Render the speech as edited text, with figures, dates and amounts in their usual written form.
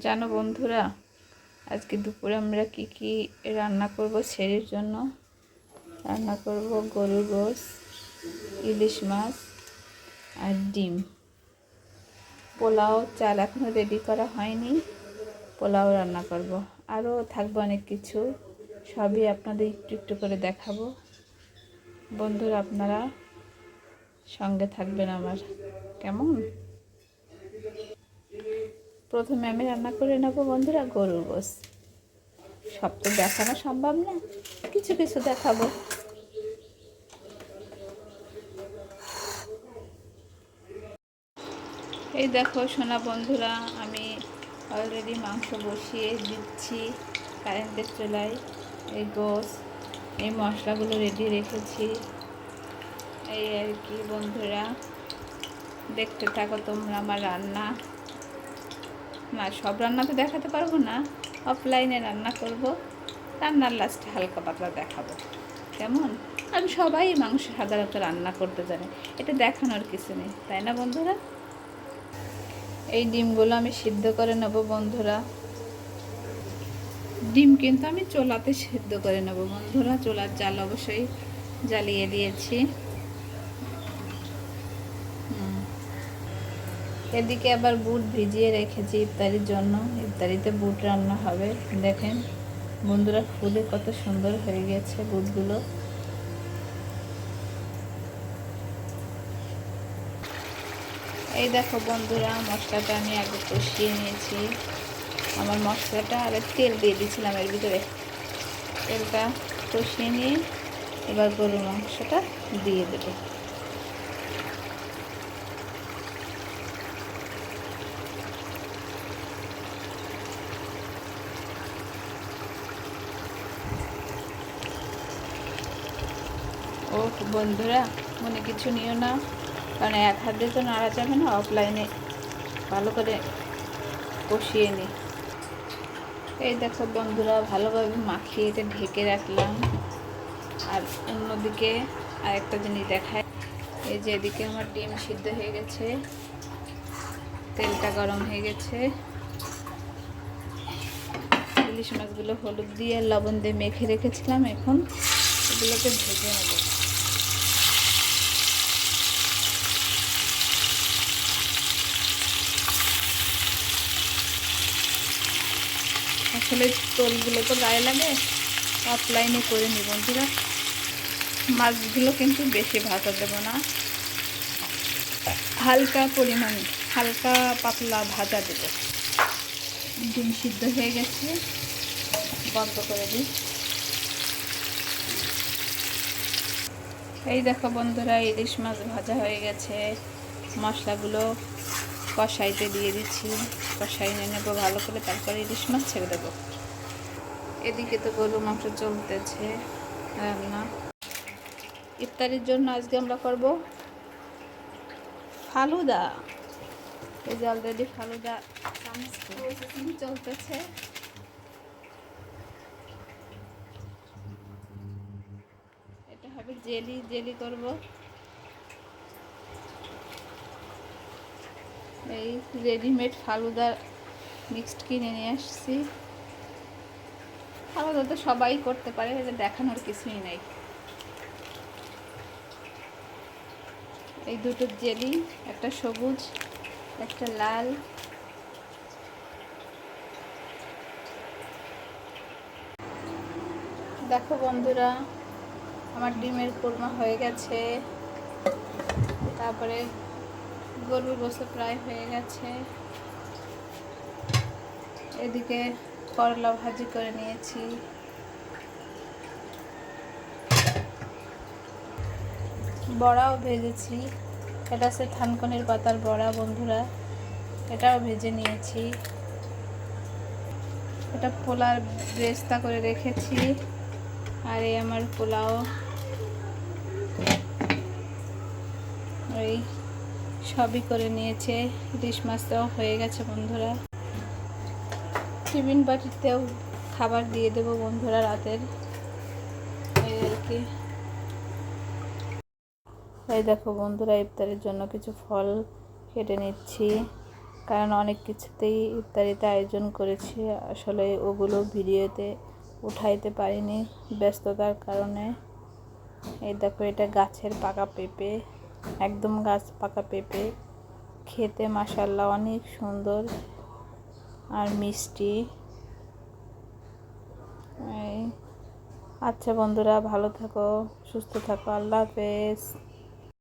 জানো বন্ধুরা, আজকে দুপুরে আমরা কি রান্না করব। সেরির জন্য রান্না করব গরুর গোশত, ইলিশ মাছ আর ডিম। পোলাও চাল এখনো রেডি করা হয়নি, পোলাও রান্না করব। আরও থাকবে অনেক কিছু, সবই আপনাদের একটু একটু করে দেখাবো। বন্ধুরা আপনারা সঙ্গে থাকবেন আমার, কেমন? প্রথমে আমি রান্না করে নেব বন্ধুরা গরুর গোশত। সব তো দেখানো সম্ভব না, কিছু কিছু দেখাবো। এই দেখো সোনা বন্ধুরা, আমি অলরেডি মাংস বসিয়ে দিচ্ছি কারেন্টের চুলায়। এই গোশত, এই মশলাগুলো রেডি রেখেছি। এই আর কি বন্ধুরা, দেখতে থাকো তোমরা আমার রান্না। না, সব রান্না তো দেখাতে পারবো না, অফলাইনে রান্না করব। রান্নার লাস্টে হালকা পাতলা দেখাবো, কেমন? আমি সবাই মাংস সাধারণত রান্না করতে জানে, এটা দেখানোর কিছু নেই, তাই না বন্ধুরা? এই ডিমগুলো আমি সিদ্ধ করে নেব বন্ধুরা। ডিম কিন্তু আমি চুলাতে সিদ্ধ করে নেব বন্ধুরা। চুলার জাল অবশ্যই জ্বালিয়ে দিয়েছি। এদিকে আবার বুট ভিজিয়ে রেখেছি ইফতারির জন্য। ইফতারিতে বুট রান্না হবে। দেখেন বন্ধুরা, ফুলে কত সুন্দর হয়ে গেছে বুটগুলো। এই দেখো বন্ধুরা, মশলাটা আমি আগে কষিয়ে নিয়েছি। আমার মশলাটা আর তেল দিয়ে দিয়েছিলাম এর ভিতরে। তেলটা কষিয়ে নিয়ে এবার গরুর মাংসটা দিয়ে দেবো। ও বন্ধুরা, মনে কিছু নিও না, কারণ এক হাত দিয়ে তো নাড়া যাবে না। অফলাইনে ভালো করে কষিয়ে নিই। এই দেখো বন্ধুরা, ভালোভাবে মাখিয়ে এটা ঢেকে রাখলাম। আর অন্যদিকে আরেকটা জিনিস দেখায়, এই যে এদিকে আমার ডিম সিদ্ধ হয়ে গেছে, তেলটা গরম হয়ে গেছে। ইলিশ মাছগুলো হলুদ দিয়ে লবণ দিয়ে মেখে রেখেছিলাম, এখন এগুলোকে ভেজে নেব। আসলে তোলগুলো তো গায়ে লাগে, অফলাইনে করে নিই বন্ধুরা। মাছগুলো কিন্তু বেশি ভাজা দেবো না, হালকা পরিমাণ, হালকা পাতলা ভাজা দেবো। ডিম সিদ্ধ হয়ে গেছে, বন্ধ করে দিই। এই দেখো বন্ধুরা, ইলিশ মাছ ভাজা হয়ে গেছে। মশলাগুলো কষাইতে দিয়ে দিচ্ছি, কষাই নিয়ে নেবো ভালো করে, তারপরে ইলিশ মাছ ছেড়ে দেবো। এদিকে তো গরুর মাংস চলতেছে রান্না। ইফতারির জন্য আজকে আমরা করব ফালুদা। এই যে অলরেডি ফালুদা চলতেছে। এটা হবে জেলি, জেলি করব। এই রেডিমেড ফালুদা মিক্সড কিনে নিয়ে আসছি। ফালুদা তো সবাই করতে পারে, এটা দেখানোর কিছুই নাই। এই দুটো জেলি, একটা সবুজ একটা লাল। দেখো বন্ধুরা, আমার ডিমের কোরমা হয়ে গেছে, তারপরে গরুর গোশত প্রায় হয়ে গেছে। এদিকে করলা ভাজি করে নিয়েছি। বড়াও ভেজেছি, এটা হচ্ছে থানকুনির পাতার বড়া বন্ধুরা, এটাও ভেজে নিয়েছি। এটা পোলার বেরেস্তা করে রেখেছি। আর এই আমার পোলাও, এই সবই করে নিয়েছে। ইলিশ মাছটাও হয়ে গেছে বন্ধুরা। টিফিন বাটিতেও খাবার দিয়ে দেবো বন্ধুরা রাতের। এই আর কি। এই দেখো বন্ধুরা, ইফতারের জন্য কিছু ফল কেটে নিচ্ছি। কারণ অনেক কিছুতেই ইফতারিতে আয়োজন করেছি, আসলে ওগুলো ভিডিওতে উঠাইতে পারিনি ব্যস্ততার কারণে। এই দেখো, এটা গাছের পাকা পেঁপে, একদম গাছ পাকা পেঁপে, খেতে মাশাআল্লাহ অনেক সুন্দর আর মিষ্টি। আচ্ছা বন্ধুরা, ভালো থাকো, সুস্থ থাকো, আল্লাহ হাফেজ।